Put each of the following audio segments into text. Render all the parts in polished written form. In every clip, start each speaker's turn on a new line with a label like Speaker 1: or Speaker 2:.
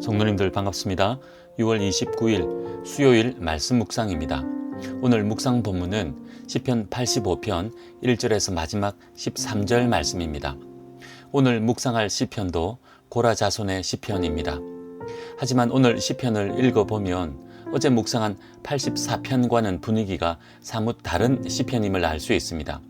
Speaker 1: 성도님들 반갑습니다. 6월 29일 수요일 말씀 묵상입니다. 오늘 묵상 본문은 시편 85편 1절에서 마지막 13절 말씀입니다. 오늘 묵상할 시편도 고라 자손의 시편입니다. 하지만 오늘 시편을 읽어보면 어제 묵상한 84편과는 분위기가 사뭇 다른 시편임을 알 수 있습니다.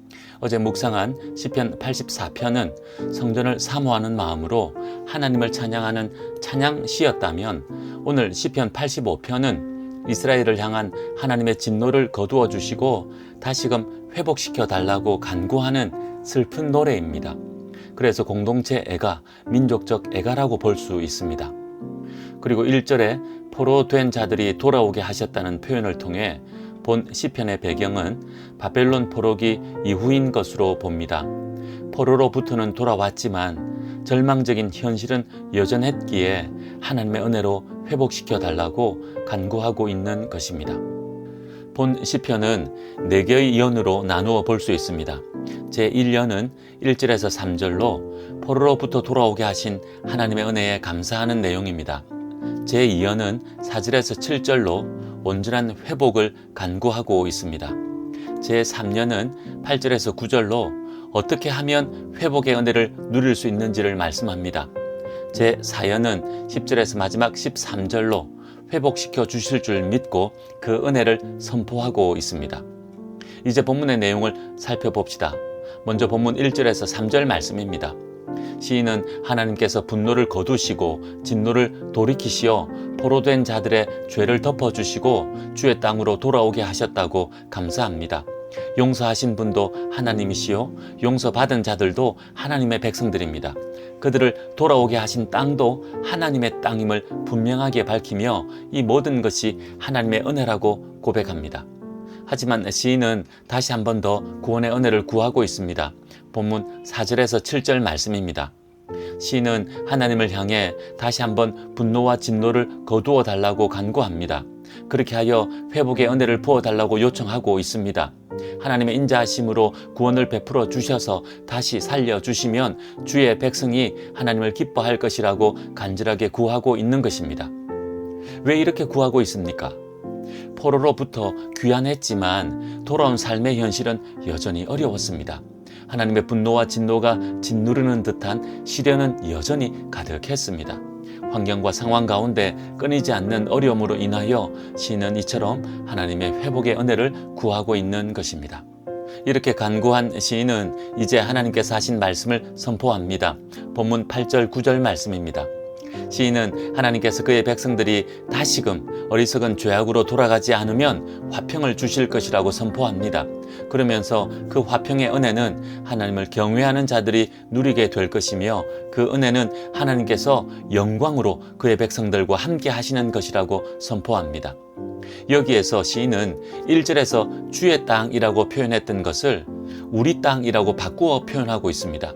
Speaker 1: 어제 묵상한 시편 84편은 성전을 사모하는 마음으로 하나님을 찬양하는 찬양시였다면 오늘 시편 85편은 이스라엘을 향한 하나님의 진노를 거두어 주시고 다시금 회복시켜 달라고 간구하는 슬픈 노래입니다. 그래서 공동체 애가, 민족적 애가라고 볼 수 있습니다. 그리고 1절에 포로된 자들이 돌아오게 하셨다는 표현을 통해 본 시편의 배경은 바벨론 포로기 이후인 것으로 봅니다. 포로로부터는 돌아왔지만 절망적인 현실은 여전했기에 하나님의 은혜로 회복시켜 달라고 간구하고 있는 것입니다. 본 시편은 4개의 연으로 나누어 볼 수 있습니다. 제1연은 1절에서 3절로 포로로부터 돌아오게 하신 하나님의 은혜에 감사하는 내용입니다. 제2연은 4절에서 7절로 온전한 회복을 간구하고 있습니다. 제3연은 8절에서 9절로 어떻게 하면 회복의 은혜를 누릴 수 있는지를 말씀합니다. 제4연은 10절에서 마지막 13절로 회복시켜 주실 줄 믿고 그 은혜를 선포하고 있습니다. 이제 본문의 내용을 살펴봅시다. 먼저 본문 1절에서 3절 말씀입니다. 시인은 하나님께서 분노를 거두시고 진노를 돌이키시어 포로된 자들의 죄를 덮어주시고 주의 땅으로 돌아오게 하셨다고 감사합니다. 용서하신 분도 하나님이시요 용서받은 자들도 하나님의 백성들입니다. 그들을 돌아오게 하신 땅도 하나님의 땅임을 분명하게 밝히며 이 모든 것이 하나님의 은혜라고 고백합니다. 하지만 시인은 다시 한 번 더 구원의 은혜를 구하고 있습니다. 본문 4절에서 7절 말씀입니다. 시인은 하나님을 향해 다시 한번 분노와 진노를 거두어 달라고 간구합니다. 그렇게 하여 회복의 은혜를 부어 달라고 요청하고 있습니다. 하나님의 인자하심으로 구원을 베풀어 주셔서 다시 살려주시면 주의 백성이 하나님을 기뻐할 것이라고 간절하게 구하고 있는 것입니다. 왜 이렇게 구하고 있습니까? 포로로부터 귀환했지만 돌아온 삶의 현실은 여전히 어려웠습니다. 하나님의 분노와 진노가 짓누르는 듯한 시련은 여전히 가득했습니다. 환경과 상황 가운데 끊이지 않는 어려움으로 인하여 시인은 이처럼 하나님의 회복의 은혜를 구하고 있는 것입니다. 이렇게 간구한 시인은 이제 하나님께서 하신 말씀을 선포합니다. 본문 8절 9절 말씀입니다. 시인은 하나님께서 그의 백성들이 다시금 어리석은 죄악으로 돌아가지 않으면 화평을 주실 것이라고 선포합니다. 그러면서 그 화평의 은혜는 하나님을 경외하는 자들이 누리게 될 것이며 그 은혜는 하나님께서 영광으로 그의 백성들과 함께 하시는 것이라고 선포합니다. 여기에서 시인은 1절에서 주의 땅이라고 표현했던 것을 우리 땅이라고 바꾸어 표현하고 있습니다.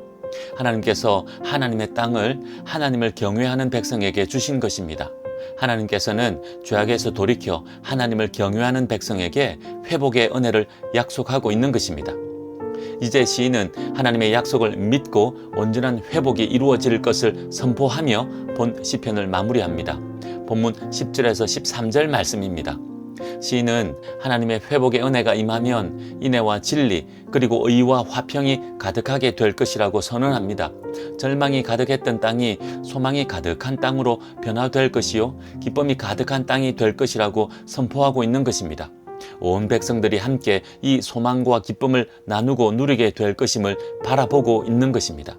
Speaker 1: 하나님께서 하나님의 땅을 하나님을 경외하는 백성에게 주신 것입니다. 하나님께서는 죄악에서 돌이켜 하나님을 경외하는 백성에게 회복의 은혜를 약속하고 있는 것입니다. 이제 시인은 하나님의 약속을 믿고 온전한 회복이 이루어질 것을 선포하며 본 시편을 마무리합니다. 본문 10절에서 13절 말씀입니다. 시인은 하나님의 회복의 은혜가 임하면 인애와 진리 그리고 의와 화평이 가득하게 될 것이라고 선언합니다. 절망이 가득했던 땅이 소망이 가득한 땅으로 변화될 것이요 기쁨이 가득한 땅이 될 것이라고 선포하고 있는 것입니다. 온 백성들이 함께 이 소망과 기쁨을 나누고 누리게 될 것임을 바라보고 있는 것입니다.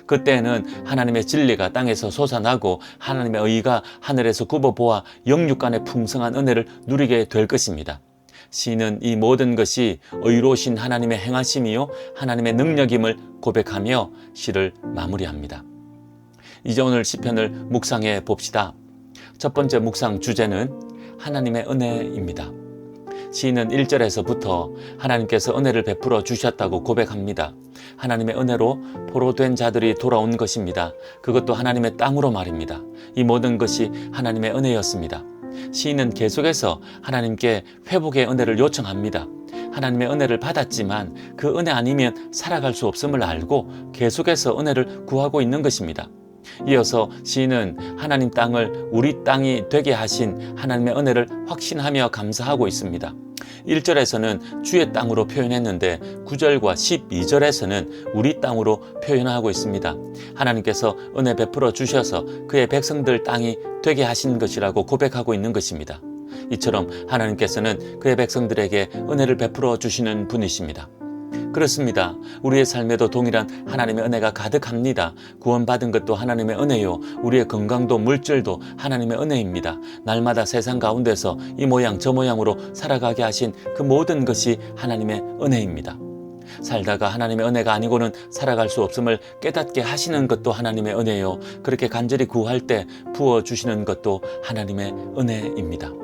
Speaker 1: 그때는 하나님의 진리가 땅에서 솟아나고 하나님의 의가 하늘에서 굽어보아 영육간의 풍성한 은혜를 누리게 될 것입니다. 시인은 이 모든 것이 의로우신 하나님의 행하심이요 하나님의 능력임을 고백하며 시를 마무리합니다. 이제 오늘 시편을 묵상해 봅시다. 첫 번째 묵상 주제는 하나님의 은혜입니다. 시인은 1절에서부터 하나님께서 은혜를 베풀어 주셨다고 고백합니다. 하나님의 은혜로 포로된 자들이 돌아온 것입니다. 그것도 하나님의 땅으로 말입니다. 이 모든 것이 하나님의 은혜였습니다. 시인은 계속해서 하나님께 회복의 은혜를 요청합니다. 하나님의 은혜를 받았지만 그 은혜 아니면 살아갈 수 없음을 알고 계속해서 은혜를 구하고 있는 것입니다. 이어서 시인은 하나님 땅을 우리 땅이 되게 하신 하나님의 은혜를 확신하며 감사하고 있습니다. 1절에서는 주의 땅으로 표현했는데 9절과 12절에서는 우리 땅으로 표현하고 있습니다. 하나님께서 은혜 베풀어 주셔서 그의 백성들 땅이 되게 하신 것이라고 고백하고 있는 것입니다. 이처럼 하나님께서는 그의 백성들에게 은혜를 베풀어 주시는 분이십니다. 그렇습니다. 우리의 삶에도 동일한 하나님의 은혜가 가득합니다. 구원받은 것도 하나님의 은혜요. 우리의 건강도 물질도 하나님의 은혜입니다. 날마다 세상 가운데서 이 모양 저 모양으로 살아가게 하신 그 모든 것이 하나님의 은혜입니다. 살다가 하나님의 은혜가 아니고는 살아갈 수 없음을 깨닫게 하시는 것도 하나님의 은혜요. 그렇게 간절히 구할 때 부어주시는 것도 하나님의 은혜입니다.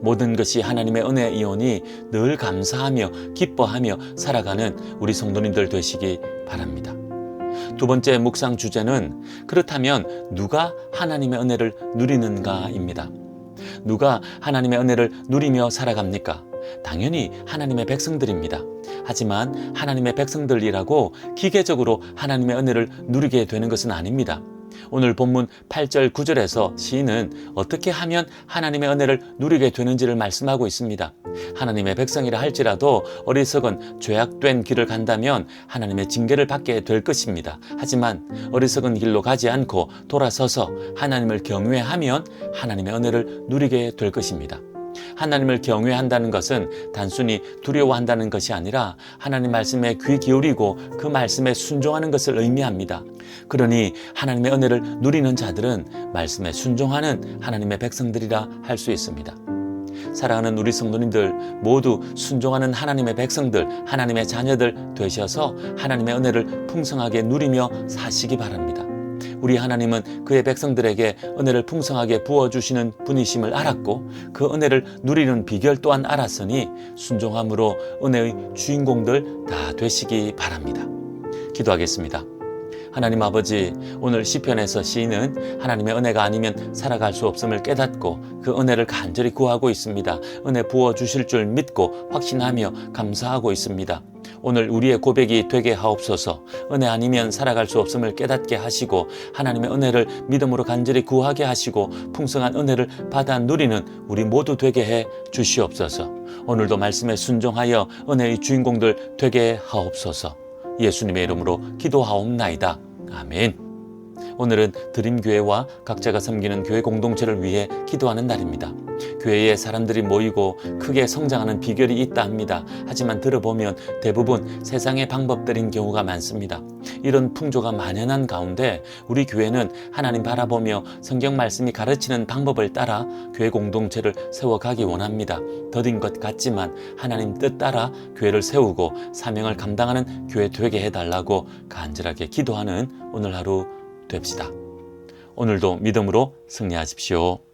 Speaker 1: 모든 것이 하나님의 은혜이오니 늘 감사하며 기뻐하며 살아가는 우리 성도님들 되시기 바랍니다. 두 번째 묵상 주제는 그렇다면 누가 하나님의 은혜를 누리는가입니다. 누가 하나님의 은혜를 누리며 살아갑니까? 당연히 하나님의 백성들입니다. 하지만 하나님의 백성들이라고 기계적으로 하나님의 은혜를 누리게 되는 것은 아닙니다. 오늘 본문 8절 9절에서 시인은 어떻게 하면 하나님의 은혜를 누리게 되는지를 말씀하고 있습니다. 하나님의 백성이라 할지라도 어리석은 죄악된 길을 간다면 하나님의 징계를 받게 될 것입니다. 하지만 어리석은 길로 가지 않고 돌아서서 하나님을 경외하면 하나님의 은혜를 누리게 될 것입니다. 하나님을 경외한다는 것은 단순히 두려워한다는 것이 아니라 하나님 말씀에 귀 기울이고 그 말씀에 순종하는 것을 의미합니다. 그러니 하나님의 은혜를 누리는 자들은 말씀에 순종하는 하나님의 백성들이라 할 수 있습니다. 사랑하는 우리 성도님들 모두 순종하는 하나님의 백성들, 하나님의 자녀들 되셔서 하나님의 은혜를 풍성하게 누리며 사시기 바랍니다. 우리 하나님은 그의 백성들에게 은혜를 풍성하게 부어주시는 분이심을 알았고 그 은혜를 누리는 비결 또한 알았으니 순종함으로 은혜의 주인공들 다 되시기 바랍니다. 기도하겠습니다. 하나님 아버지, 오늘 시편에서 시인은 하나님의 은혜가 아니면 살아갈 수 없음을 깨닫고 그 은혜를 간절히 구하고 있습니다. 은혜 부어주실 줄 믿고 확신하며 감사하고 있습니다. 오늘 우리의 고백이 되게 하옵소서. 은혜 아니면 살아갈 수 없음을 깨닫게 하시고 하나님의 은혜를 믿음으로 간절히 구하게 하시고 풍성한 은혜를 받아 누리는 우리 모두 되게 해 주시옵소서. 오늘도 말씀에 순종하여 은혜의 주인공들 되게 하옵소서. 예수님의 이름으로 기도하옵나이다. 아멘. 오늘은 드림교회와 각자가 섬기는 교회 공동체를 위해 기도하는 날입니다. 교회에 사람들이 모이고 크게 성장하는 비결이 있다 합니다. 하지만 들어보면 대부분 세상의 방법들인 경우가 많습니다. 이런 풍조가 만연한 가운데 우리 교회는 하나님 바라보며 성경 말씀이 가르치는 방법을 따라 교회 공동체를 세워가기 원합니다. 더딘 것 같지만 하나님 뜻 따라 교회를 세우고 사명을 감당하는 교회 되게 해달라고 간절하게 기도하는 오늘 하루 됩시다. 오늘도 믿음으로 승리하십시오.